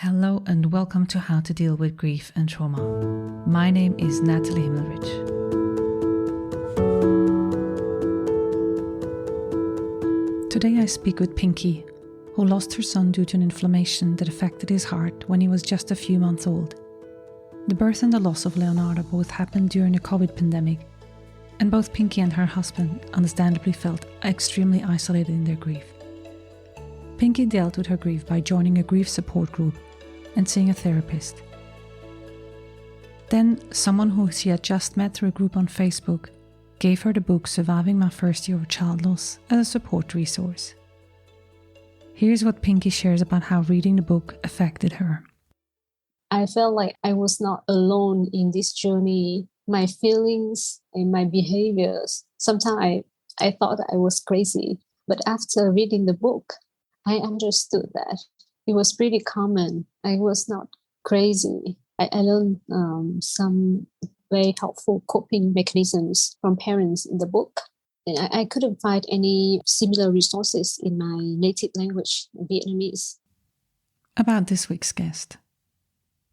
Hello and welcome to How to Deal with Grief and Trauma. My name is Natalie Himmelrich. Today I speak with Pinky, who lost her son due to an inflammation that affected his heart when he was just a few months old. The birth and the loss of Leonardo both happened during the COVID pandemic, and both Pinky and her husband understandably felt extremely isolated in their grief. Pinky dealt with her grief by joining a grief support group and seeing a therapist. Then, someone who she had just met through a group on Facebook gave her the book Surviving My First Year of Child Loss as a support resource. Here's what Pinky shares about how reading the book affected her. I felt like I was not alone in this journey. My feelings and my behaviors, sometimes I thought I was crazy. But after reading the book, I understood that it was pretty common. I was not crazy. I learned some very helpful coping mechanisms from parents in the book. And I couldn't find any similar resources in my native language, Vietnamese. About this week's guest.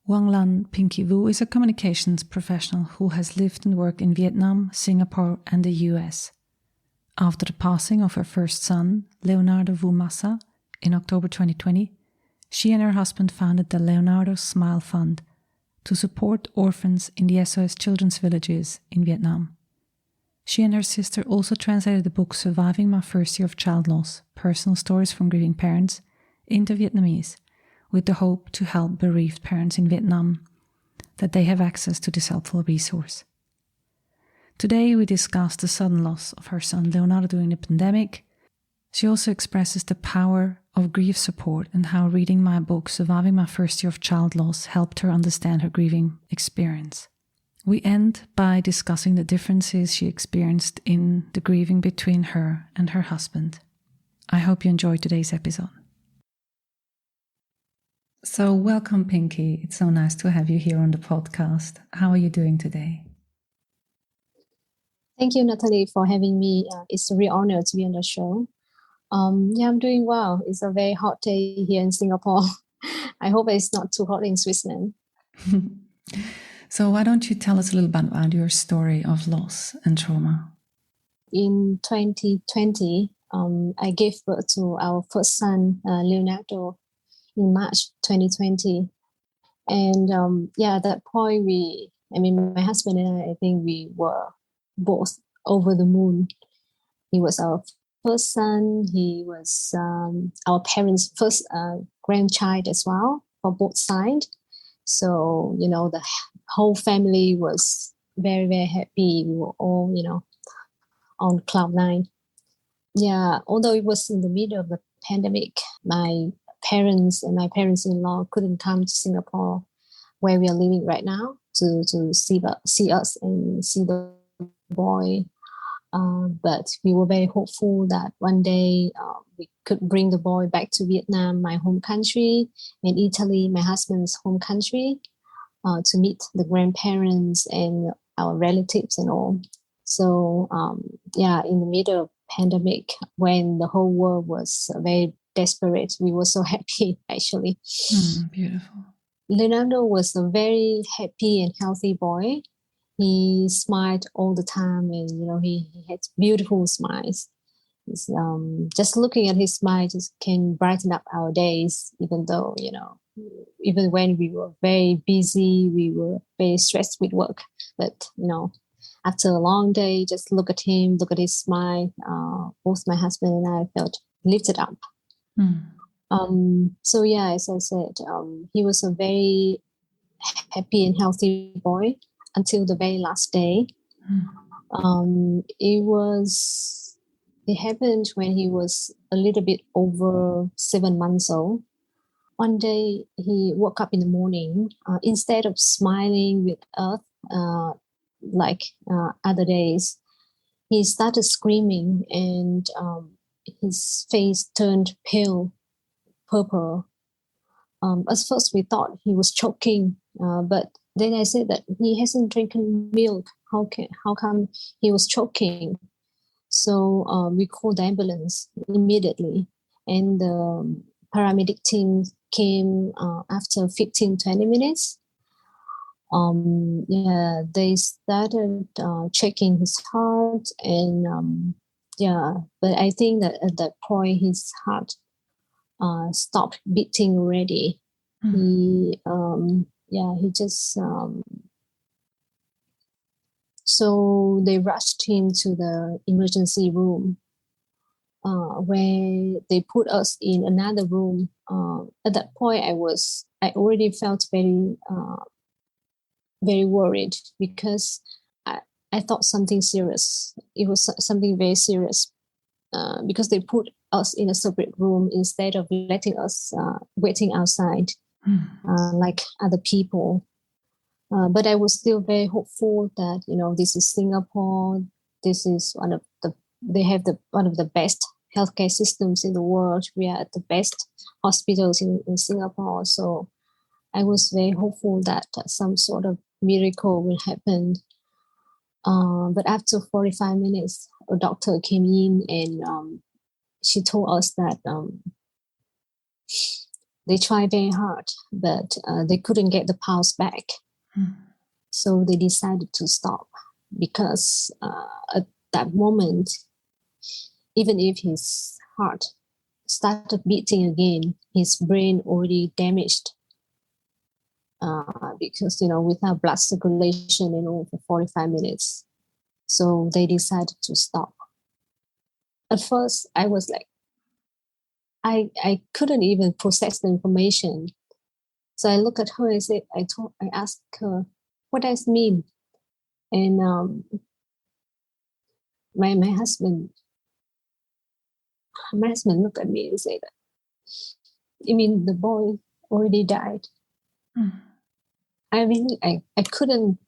Quang Lan Pinky Vu is a communications professional who has lived and worked in Vietnam, Singapore and the US. After the passing of her first son, Leonardo Vu Massa, in October 2020, she and her husband founded the Leonardo Smile Fund to support orphans in the SOS Children's Villages in Vietnam. She and her sister also translated the book Surviving My First Year of Child Loss, Personal Stories from Grieving Parents, into Vietnamese, with the hope to help bereaved parents in Vietnam that they have access to this helpful resource. Today we discuss the sudden loss of her son Leonardo during the pandemic. She also expresses the power of grief support and how reading my book, Surviving My First Year of Child Loss, helped her understand her grieving experience. We end by discussing the differences she experienced in the grieving between her and her husband. I hope you enjoyed today's episode. So welcome, Pinky. It's so nice to have you here on the podcast. How are you doing today? Thank you, Natalie, for having me. It's a real honor to be on the show. I'm doing well. It's a very hot day here in Singapore. I hope it's not too hot in Switzerland. So why don't you tell us a little bit about your story of loss and trauma? In 2020, I gave birth to our first son, Leonardo, in March 2020. And at that point, my husband and I think we were both over the moon. He was our first son. He was our parents' first grandchild as well, for both sides. So, the whole family was very, very happy. We were all, on cloud nine. Yeah, although it was in the middle of the pandemic, my parents and my parents-in-law couldn't come to Singapore, where we are living right now, to see us and see the boy. But we were very hopeful that one day we could bring the boy back to Vietnam, my home country, and Italy, my husband's home country, to meet the grandparents and our relatives and all. So, in the middle of pandemic, when the whole world was very desperate, we were so happy, actually. Beautiful. Leonardo was a very happy and healthy boy. He smiled all the time, and he had beautiful smiles. Just looking at his smile just can brighten up our days, even though even when we were very busy, we were very stressed with work. But after a long day, just look at him, look at his smile. Both my husband and I felt lifted up. As I said, he was a very happy and healthy boy until the very last day. It happened when he was a little bit over 7 months old. One day he woke up in the morning. Instead of smiling with us like other days, he started screaming, and his face turned pale, purple. At first we thought he was choking, but then I said that he hasn't drinking milk. How come he was choking? So we called the ambulance immediately, and the paramedic team came after 15-20 minutes. They started checking his heart, and but I think that at that point his heart stopped beating already. He just so they rushed him to the emergency room, where they put us in another room. At that point, I already felt very worried, because I thought something serious. It was something very serious, because they put us in a separate room instead of letting us waiting outside like other people. But I was still very hopeful that, this is Singapore. This is they have one of the best healthcare systems in the world. We are at the best hospitals in Singapore. So I was very hopeful that some sort of miracle will happen. But after 45 minutes, a doctor came in, and she told us that they tried very hard, but they couldn't get the pulse back. So they decided to stop, because at that moment, even if his heart started beating again, his brain already damaged, because, without blood circulation, for 45 minutes. So they decided to stop. At first, I was like, I couldn't even process the information. So I looked at her and I asked her, what does it mean? And my husband looked at me and said, you mean the boy already died? I really, I couldn't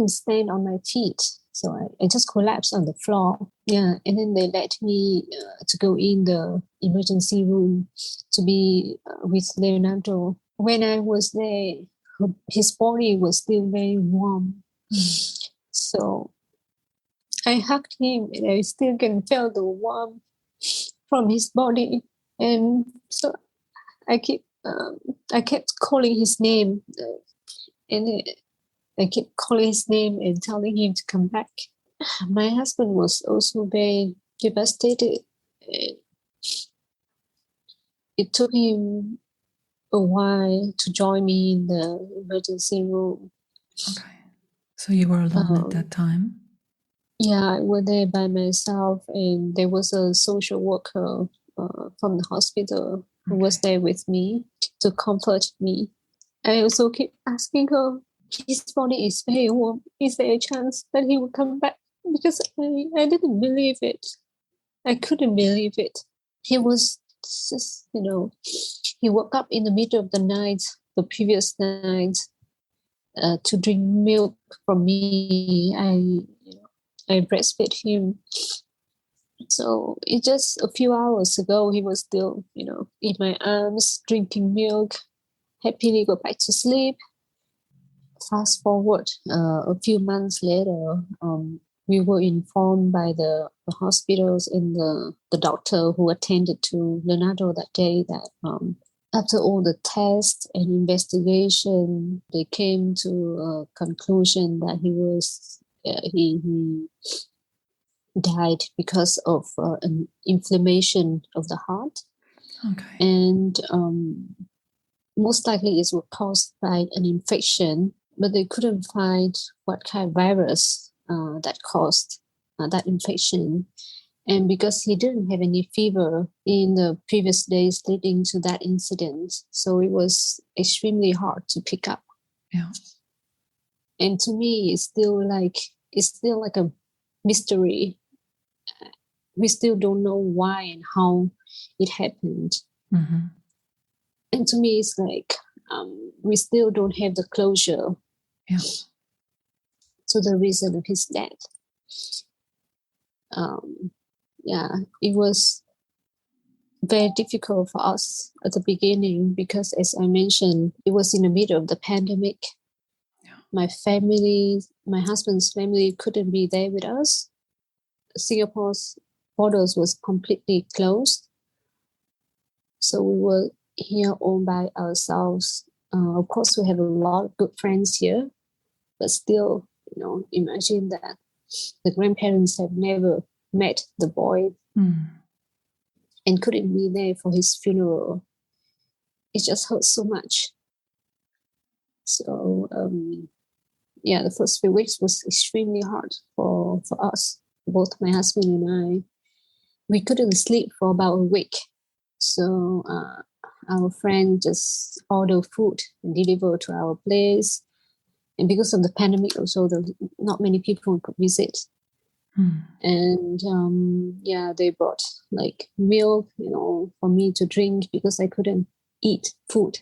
stand on my feet. So I just collapsed on the floor. Yeah. And then they let me to go in the emergency room to be with Leonardo. When I was there, his body was still very warm. So I hugged him, and I still can feel the warmth from his body. And so I kept calling his name, and I kept calling his name and telling him to come back. My husband was also very devastated. It took him a while to join me in the emergency room. Okay. So you were alone at that time? Yeah, I was there by myself, and there was a social worker from the hospital who was there with me to comfort me. I also keep asking her, his body is very warm. Is there a chance that he will come back? Because I didn't believe it. I couldn't believe it. He was just, he woke up in the middle of the night, the previous night, to drink milk from me. I breastfed him. So it just a few hours ago, he was still, in my arms, drinking milk, happily go back to sleep. Fast forward a few months later, we were informed by the hospitals and the doctor who attended to Leonardo that day that after all the tests and investigation, they came to a conclusion that he died because of an inflammation of the heart. Okay. And most likely it was caused by an infection, but they couldn't find what kind of virus that caused that infection. And because he didn't have any fever in the previous days leading to that incident, so it was extremely hard to pick up. Yeah. And to me, it's still like a mystery. We still don't know why and how it happened. Mm-hmm. And to me, it's like we still don't have the closure to the reason of his death. It was very difficult for us at the beginning because, as I mentioned, it was in the middle of the pandemic. My family, my husband's family couldn't be there with us. Singapore's borders was completely closed. So we were here all by ourselves. Of course, we have a lot of good friends here, but still, imagine that the grandparents have never met the boy and couldn't be there for his funeral. It just hurts so much. So, the first few weeks was extremely hard for us, both my husband and I. We couldn't sleep for about a week. So our friend just ordered food and delivered to our place. And because of the pandemic also, there not many people could visit. And they brought like milk, for me to drink because I couldn't eat food.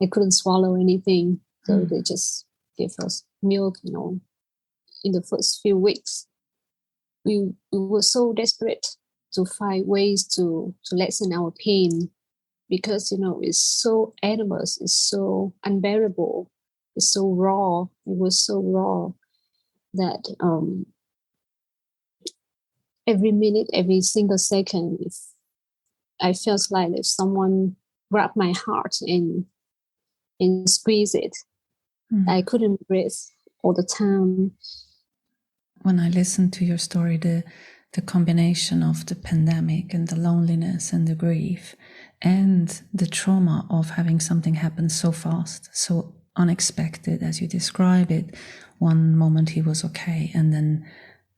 I couldn't swallow anything. So they just gave us milk, in the first few weeks. We were so desperate to find ways to lessen our pain because, it's so enormous, it's so unbearable, it's so raw. It was so raw that every minute, every single second, if I felt like if someone grabbed my heart and squeeze it, I couldn't breathe all the time. When I listened to your story, the combination of the pandemic and the loneliness and the grief and the trauma of having something happen so fast, so unexpected, as you describe it. One moment he was okay, and then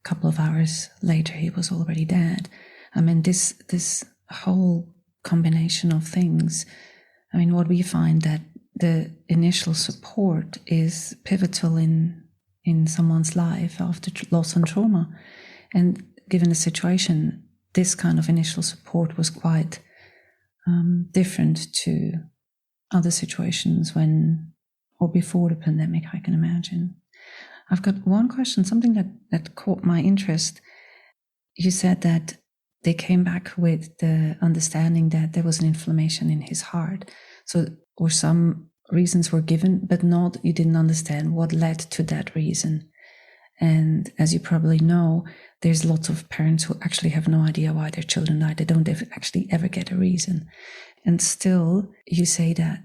a couple of hours later he was already dead. I mean, this whole combination of things, I mean, what we find that the initial support is pivotal in someone's life after loss and trauma. And given the situation, this kind of initial support was quite different to other situations when or before the pandemic, I can imagine. I've got one question, something that caught my interest. You said that they came back with the understanding that there was an inflammation in his heart. So, or some reasons were given, but you didn't understand what led to that reason. And as you probably know, there's lots of parents who actually have no idea why their children died. They don't actually ever get a reason. And still, you say that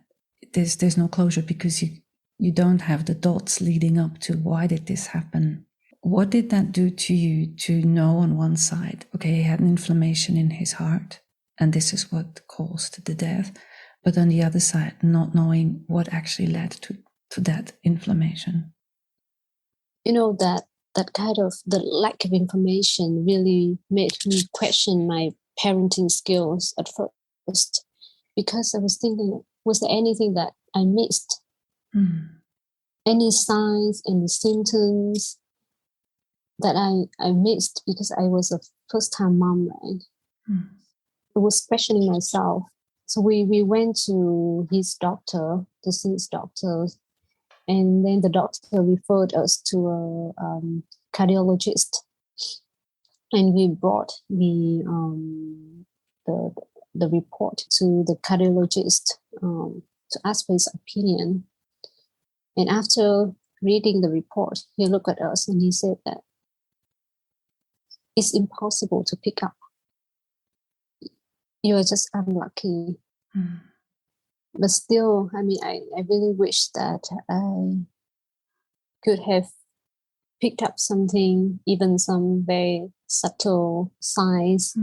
there's no closure because you don't have the dots leading up to why did this happen. What did that do to you to know on one side, okay, he had an inflammation in his heart, and this is what caused the death, but on the other side, not knowing what actually led to that inflammation? That kind of the lack of information really made me question my parenting skills at first, because I was thinking, was there anything that I missed? Any signs, any symptoms that I missed because I was a first-time mom, right? I was questioning myself. So we went to his doctor, to see his doctor, and then the doctor referred us to a cardiologist, and we brought the report to the cardiologist to ask for his opinion. And after reading the report, he looked at us and he said that it's impossible to pick up. You are just unlucky. But still, I mean, I really wish that I could have picked up something, even some very subtle signs.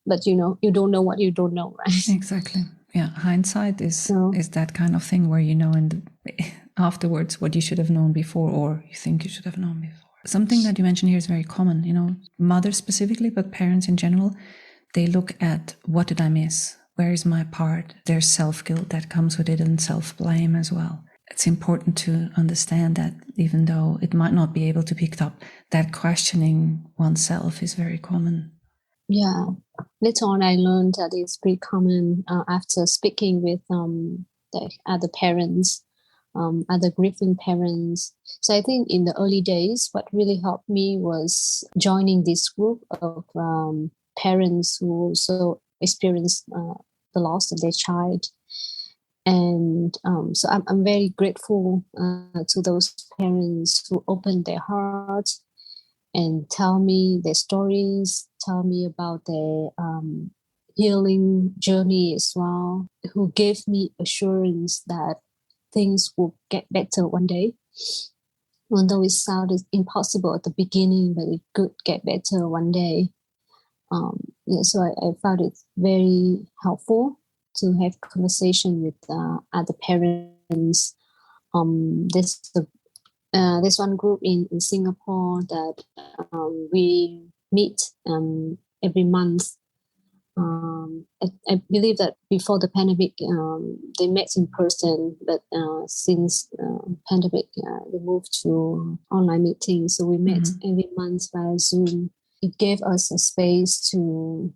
But you don't know what you don't know, right? Exactly. Yeah, hindsight is that kind of thing where afterwards what you should have known before, or you think you should have known before. Something that you mentioned here is very common, mothers specifically, but parents in general. They look at, what did I miss? Where is my part? There's self-guilt that comes with it, and self-blame as well. It's important to understand that even though it might not be able to pick up, that questioning oneself is very common. Yeah. Later on, I learned that it's pretty common after speaking with the other parents, other grieving parents. So I think in the early days, what really helped me was joining this group of parents who also experienced the loss of their child. And so I'm very grateful to those parents who opened their hearts and tell me their stories, tell me about their healing journey as well, who gave me assurance that things will get better one day. Although it sounded impossible at the beginning, but it could get better one day. So I found it very helpful to have conversation with other parents. There's one group in Singapore that we meet every month. I believe that before the pandemic, they met in person, but since pandemic, they moved to online meetings. So we met every month via Zoom. It gave us a space to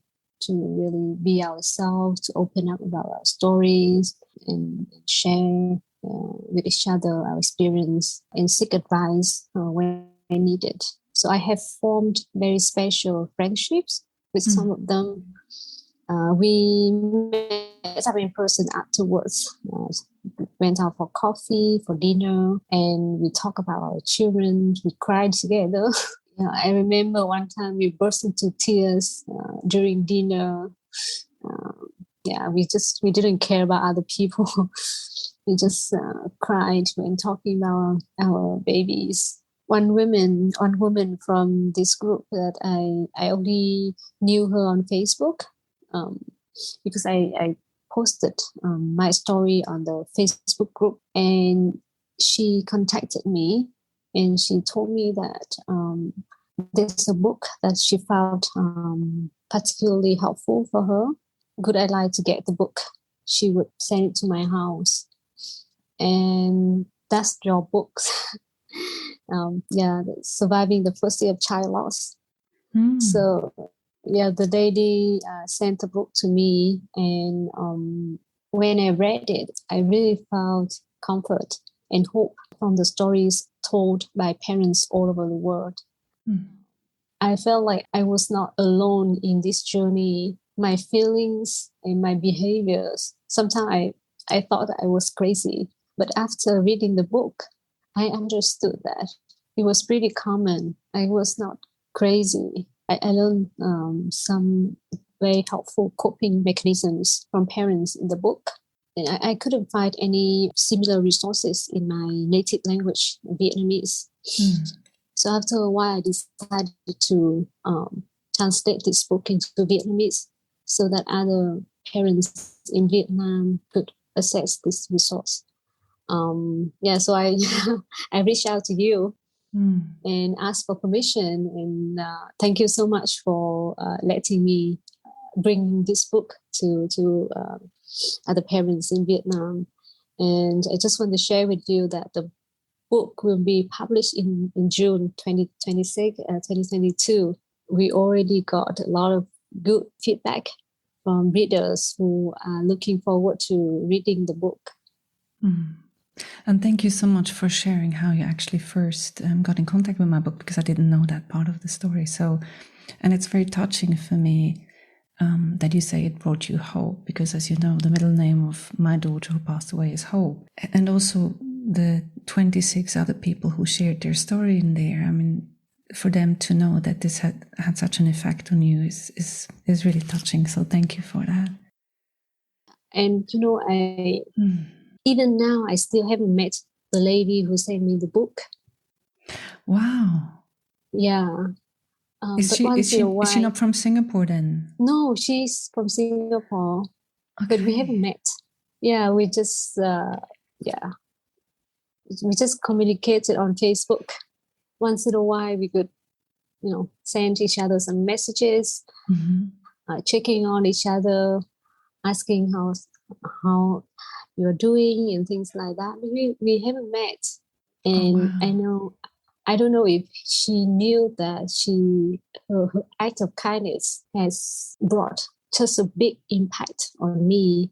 really be ourselves, to open up about our stories and share with each other our experience and seek advice when needed. So I have formed very special friendships with some of them. We met up in person afterwards, went out for coffee, for dinner, and we talked about our children. We cried together. I remember one time we burst into tears during dinner. We didn't care about other people. We just cried when talking about our babies. One woman from this group that I only knew her on Facebook because I posted my story on the Facebook group, and she contacted me and she told me that there's a book that she found particularly helpful for her. Could I like to get the book? She would send it to my house, and that's your books. Surviving the first year of child loss. So the lady sent the book to me, and when I read it, I really felt comfort and hope from the stories told by parents all over the world. I felt like I was not alone in this journey. My feelings and my behaviors, sometimes I thought I was crazy, but after reading the book, I understood that it was pretty common. I was not crazy. I learned some very helpful coping mechanisms from parents in the book. And I couldn't find any similar resources in my native language, Vietnamese. So after a while, I decided to translate this book into Vietnamese so that other parents in Vietnam could access this resource. So I I reached out to you and asked for permission, and thank you so much for letting me bring this book to other parents in Vietnam. And I just want to share with you that the book will be published in June 2022. We already got a lot of good feedback from readers who are looking forward to reading the book. And thank you so much for sharing how you actually first got in contact with my book, because I didn't know that part of the story. So, and it's very touching for me that you say it brought you hope, because as you know, the middle name of my daughter who passed away is Hope. And also the 26 other people who shared their story in there. I mean, for them to know that this had such an effect on you is really touching. So thank you for that. And even now, I still haven't met the lady who sent me the book. Wow. Yeah. Is she not from Singapore then? No, she's from Singapore. Okay. But we haven't met. Yeah, we just communicated on Facebook. Once in a while, we could, send each other some messages, checking on each other, asking how you're doing and things like that. We haven't met, and I don't know if she knew that her act of kindness has brought just a big impact on me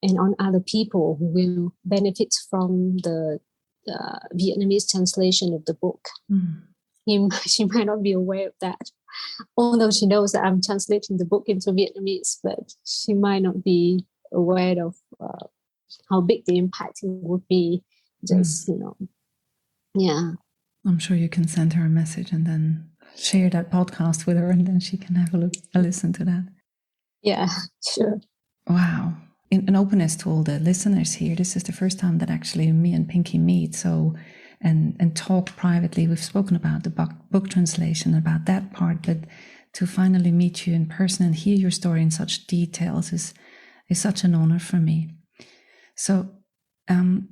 and on other people who will benefit from the Vietnamese translation of the book. She might not be aware of that, although she knows that I'm translating the book into Vietnamese, but she might not be aware of how big the impact would be. I'm sure you can send her a message and then share that podcast with her, and then she can have a listen to that. Yeah, sure. Wow. In openness to all the listeners here, this is the first time that actually me and Pinky meet. So, and talk privately. We've spoken about the book translation, about that part, but to finally meet you in person and hear your story in such details is such an honor for me. So,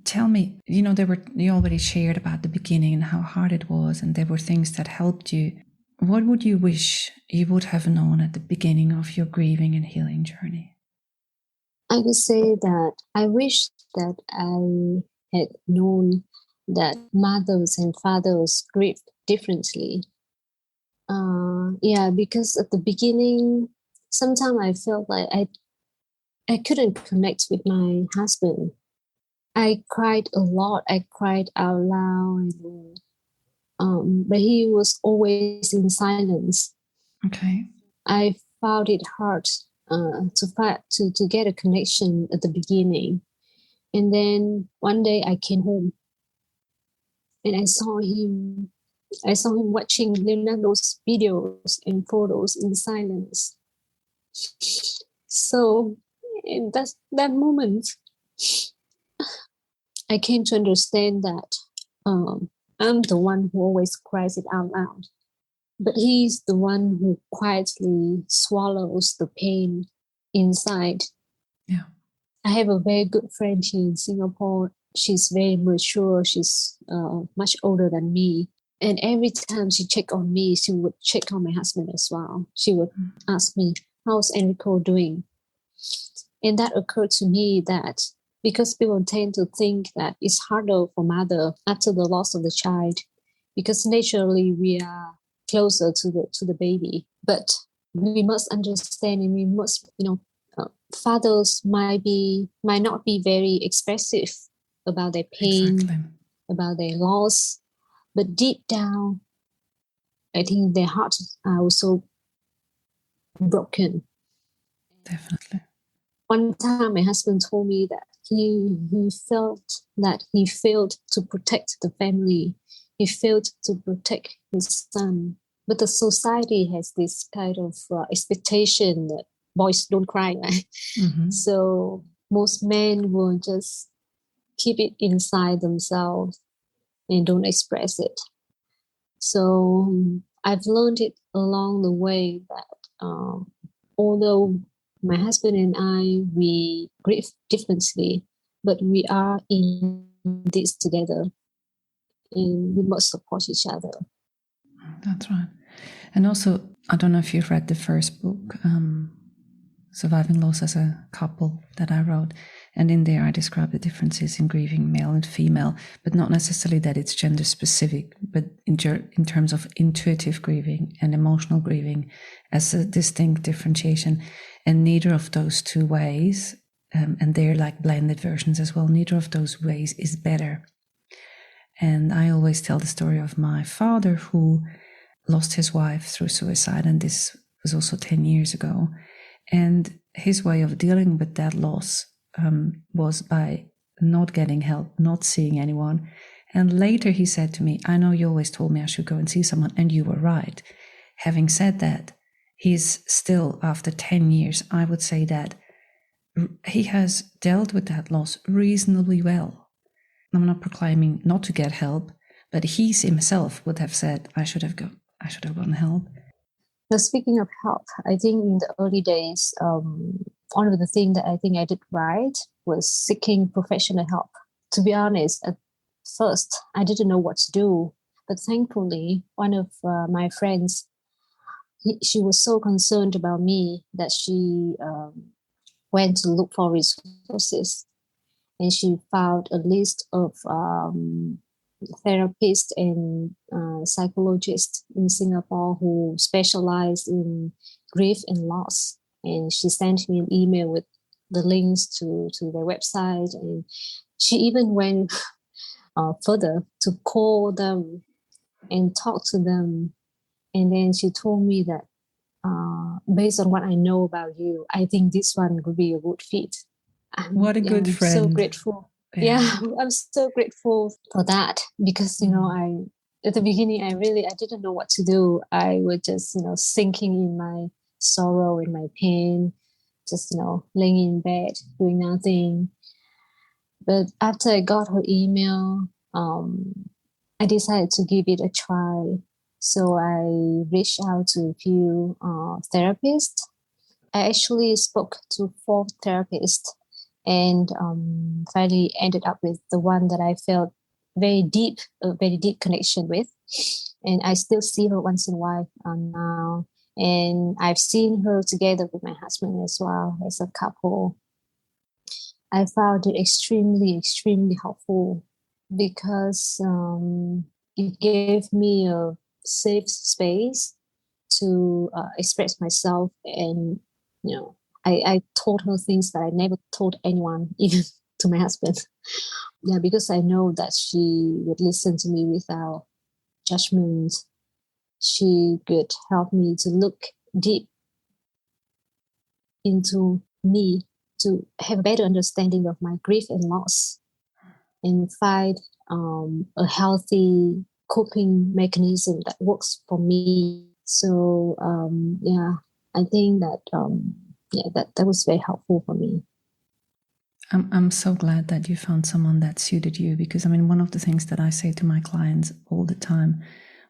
tell me, you already shared about the beginning and how hard it was, and there were things that helped you. What would you wish you would have known at the beginning of your grieving and healing journey? I would say that I wish that I had known that mothers and fathers grieve differently. Yeah, because at the beginning, sometimes I felt like I couldn't connect with my husband. I cried a lot. I cried out loud, but he was always in silence. Okay. I found it hard to get a connection at the beginning. And then one day I came home and I saw him watching Leonardo's videos and photos in silence. So in that moment, I came to understand that I'm the one who always cries it out loud, but he's the one who quietly swallows the pain inside. Yeah. I have a very good friend here in Singapore. She's very mature. She's much older than me. And every time she checked on me, she would check on my husband as well. She would ask me, how's Enrico doing? And that occurred to me that because people tend to think that it's harder for mother after the loss of the child, because naturally we are closer to the baby. But we must understand, and we must, fathers might not be very expressive about their pain, Exactly. about their loss, but deep down, I think their hearts are also broken. Definitely. One time, my husband told me that he felt that he failed to protect the family. He failed to protect his son. But the society has this kind of expectation that boys don't cry, right? Mm-hmm. So most men will just keep it inside themselves and don't express it. So I've learned it along the way that although my husband and I, we grieve differently, but we are in this together and we must support each other. That's right. And also, I don't know if you've read the first book, Surviving Loss as a Couple, that I wrote. And in there, I describe the differences in grieving male and female, but not necessarily that it's gender specific, but in terms of intuitive grieving and emotional grieving as a distinct differentiation. And neither of those two ways, and they're like blended versions as well, neither of those ways is better. And I always tell the story of my father who lost his wife through suicide, and this was also 10 years ago. And his way of dealing with that loss was by not getting help, not seeing anyone. And later he said to me, I know you always told me I should go and see someone, and you were right. Having said that, he's still, after 10 years, I would say that he has dealt with that loss reasonably well. I'm not proclaiming not to get help, but he himself would have said, I should have gotten help. Now, speaking of help, I think in the early days, one of the things that I think I did right was seeking professional help. To be honest, at first, I didn't know what to do. But thankfully, one of my friends, she was so concerned about me that she went to look for resources. And she found a list of therapists and psychologists in Singapore who specialize in grief and loss. And she sent me an email with the links to their website. And she even went further to call them and talk to them. And then she told me that based on what I know about you, I think this one could be a good fit. What a good friend. I'm so grateful. Yeah, I'm so grateful for that because, I at the beginning, I didn't know what to do. I was just, sinking in my sorrow, in my pain. just, laying in bed, doing nothing. But after I got her email, I decided to give it a try. So I reached out to a few therapists. I actually spoke to 4 therapists and finally ended up with the one that I felt a very deep connection with. And I still see her once in a while now. And I've seen her together with my husband as well as a couple. I found it extremely, extremely helpful because it gave me a safe space to express myself. And, I told her things that I never told anyone, even to my husband. Yeah, because I know that she would listen to me without judgment. She could help me to look deep into me, to have a better understanding of my grief and loss, and find a healthy coping mechanism that works for me. So yeah, I think that that was very helpful for me. I'm so glad that you found someone that suited you, because one of the things that I say to my clients all the time,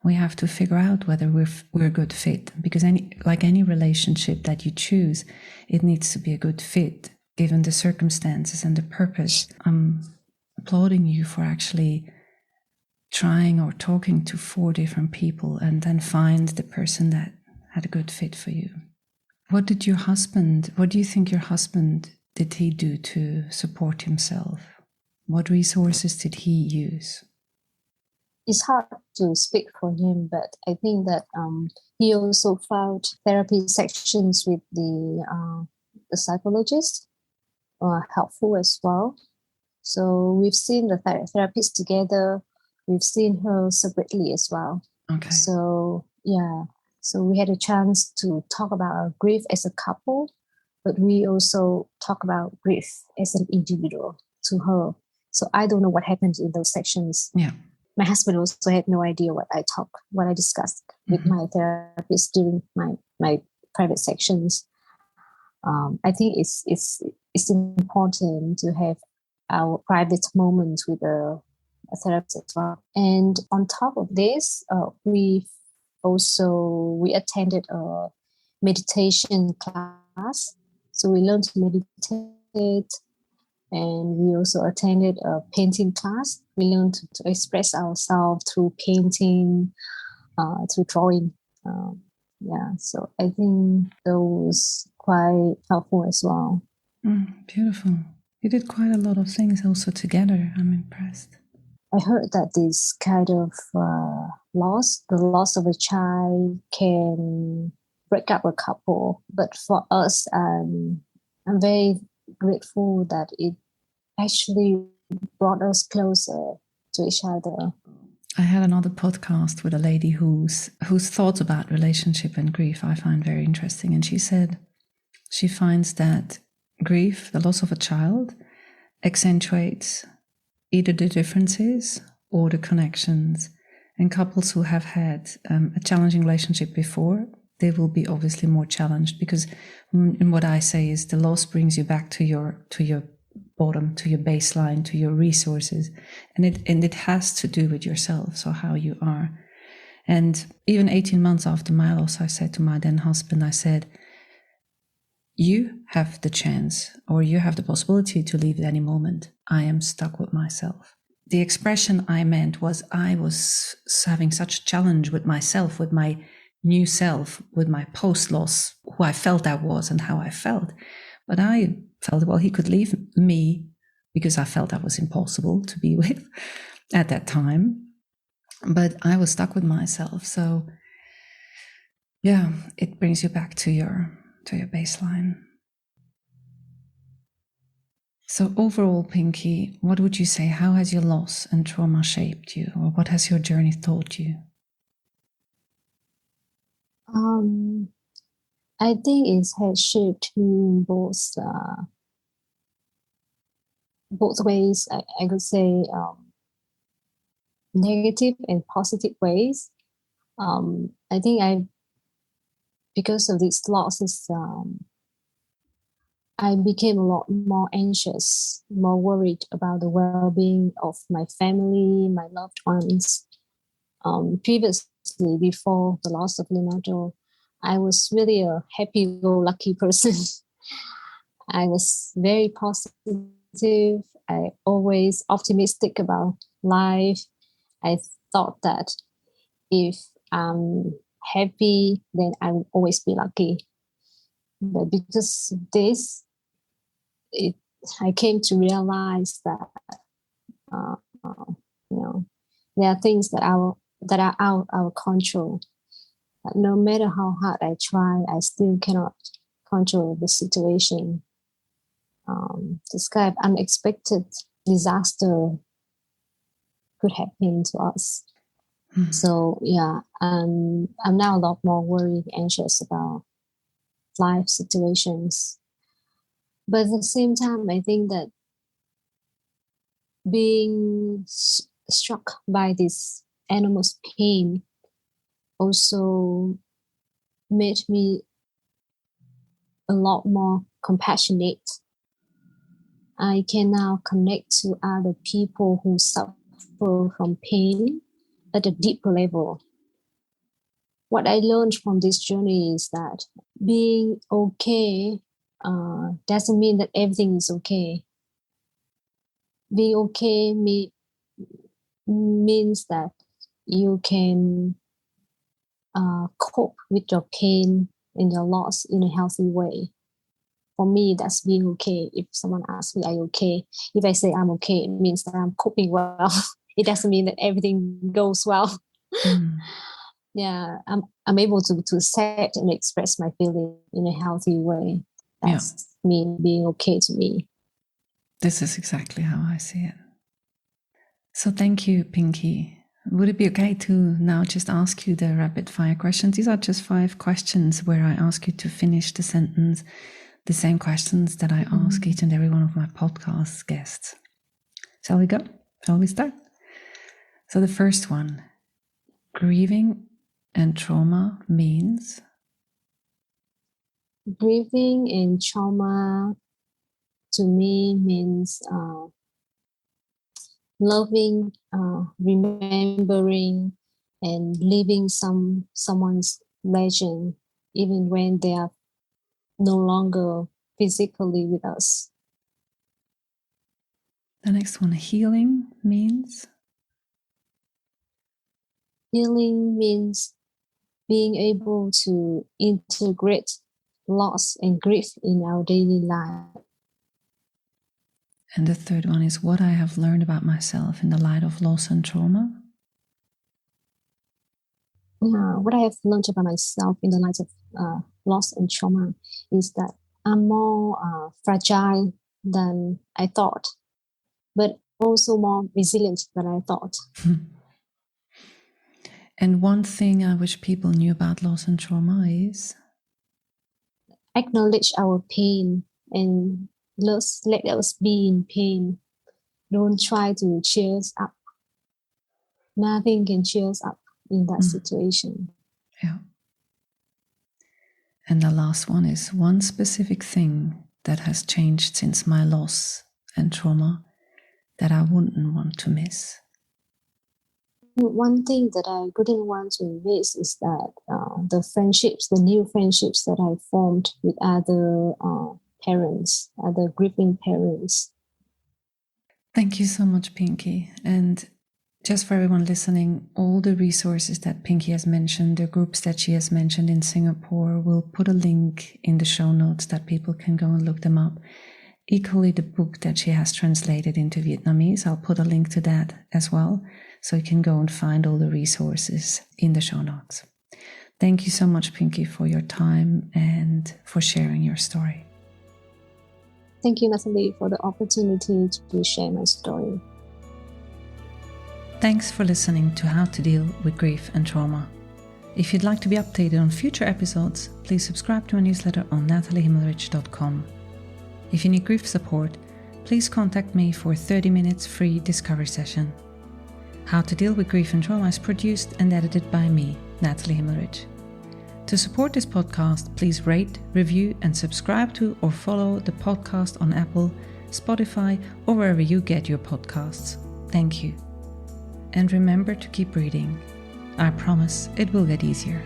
we have to figure out whether we're a good fit, because any relationship that you choose, it needs to be a good fit given the circumstances and the purpose. I'm applauding you for actually trying or talking to 4 different people and then find the person that had a good fit for you. What do you think your husband did he do to support himself? What resources did he use? It's hard to speak for him, but I think that he also found therapy sections with the psychologist helpful as well. So we've seen the therapist together. We've seen her separately as well. Okay. So yeah, so we had a chance to talk about our grief as a couple, but we also talk about grief as an individual to her. So I don't know what happened in those sections. Yeah. My husband also had no idea what I discussed with my therapist during my private sections. I think it's important to have our private moments with a therapist as well. And on top of this, we attended a meditation class. So we learned to meditate, and we also attended a painting class. We learned to express ourselves through painting, through drawing. So I think those quite helpful as well. Beautiful. You did quite a lot of things also together. I'm impressed. I heard that this kind of loss, the loss of a child, can break up a couple. But for us, I'm very grateful that it actually brought us closer to each other. I had another podcast with a lady whose thoughts about relationship and grief I find very interesting. And she said she finds that grief, the loss of a child, accentuates either the differences or the connections. And couples who have had a challenging relationship before, they will be obviously more challenged, because in what I say is the loss brings you back to your bottom, to your baseline, to your resources, and it has to do with yourself, so how you are. And even 18 months after my loss, I said to my then husband, I said, you have the chance, or you have the possibility to leave at any moment. I am stuck with myself. The expression I meant was I was having such a challenge with myself, with my new self, with my post-loss, who I felt I was and how I felt. But I felt, well, he could leave me because I felt I was impossible to be with at that time. But I was stuck with myself. So yeah, it brings you back to your baseline. So overall, Pinky, what would you say? How has your loss and trauma shaped you, or what has your journey taught you? I think it has shaped me in both ways. I could say negative and positive ways. I think because of these losses, I became a lot more anxious, more worried about the well-being of my family, my loved ones. Previously, before the loss of Leonardo, I was really a happy-go-lucky person. I was very positive. I always optimistic about life. I thought that if I'm happy, then I will always be lucky. But because of this, I came to realize that uh, there are things that are out our control. But no matter how hard I try, I still cannot control the situation. This kind of unexpected disaster could happen to us. So yeah, I'm now a lot more worried, anxious about life situations. But at the same time, I think that being struck by this animal's pain also made me a lot more compassionate. I can now connect to other people who suffer from pain at a deeper level. What I learned from this journey is that being okay doesn't mean that everything is okay. Being okay means that you can cope with your pain and your loss in a healthy way. For me, that's being okay. If someone asks me, are you okay? If I say I'm okay, it means that I'm coping well. It doesn't mean that everything goes well. Yeah, I'm able to set and express my feeling in a healthy way. That's me being okay to me. This is exactly how I see it. So thank you, Pinky. Would it be okay to now just ask you the rapid fire questions? These are just 5 questions where I ask you to finish the sentence, the same questions that I ask each and every one of my podcast guests. Shall we go? Shall we start? So the first one, grieving and trauma means? Grieving and trauma to me means loving, remembering, and living someone's legend, even when they are no longer physically with us. The next one, healing means? Healing means being able to integrate loss and grief in our daily life. And the third one is what I have learned about myself in the light of loss and trauma. What I have learned about myself in the light of loss and trauma is that I'm more fragile than I thought, but also more resilient than I thought. And one thing I wish people knew about loss and trauma is? Acknowledge our pain and let us be in pain. Don't try to cheer us up. Nothing can cheer us up in that situation. Yeah. And the last one is one specific thing that has changed since my loss and trauma that I wouldn't want to miss. One thing that I wouldn't want to miss is that the new friendships that I formed with other parents, other grieving parents. Thank you so much, Pinky. And just for everyone listening, all the resources that Pinky has mentioned, the groups that she has mentioned in Singapore, we'll put a link in the show notes that people can go and look them up. Equally, the book that she has translated into Vietnamese, I'll put a link to that as well, so you can go and find all the resources in the show notes. Thank you so much, Pinky, for your time and for sharing your story. Thank you, Natalie, for the opportunity to share my story. Thanks for listening to How to Deal with Grief and Trauma. If you'd like to be updated on future episodes, please subscribe to my newsletter on nataliehimmelrich.com. If you need grief support, please contact me for a 30 minutes free discovery session. How to Deal with Grief and Trauma is produced and edited by me, Natalie Himmelrich. To support this podcast, please rate, review, and subscribe to or follow the podcast on Apple, Spotify, or wherever you get your podcasts. Thank you. And remember to keep reading. I promise it will get easier.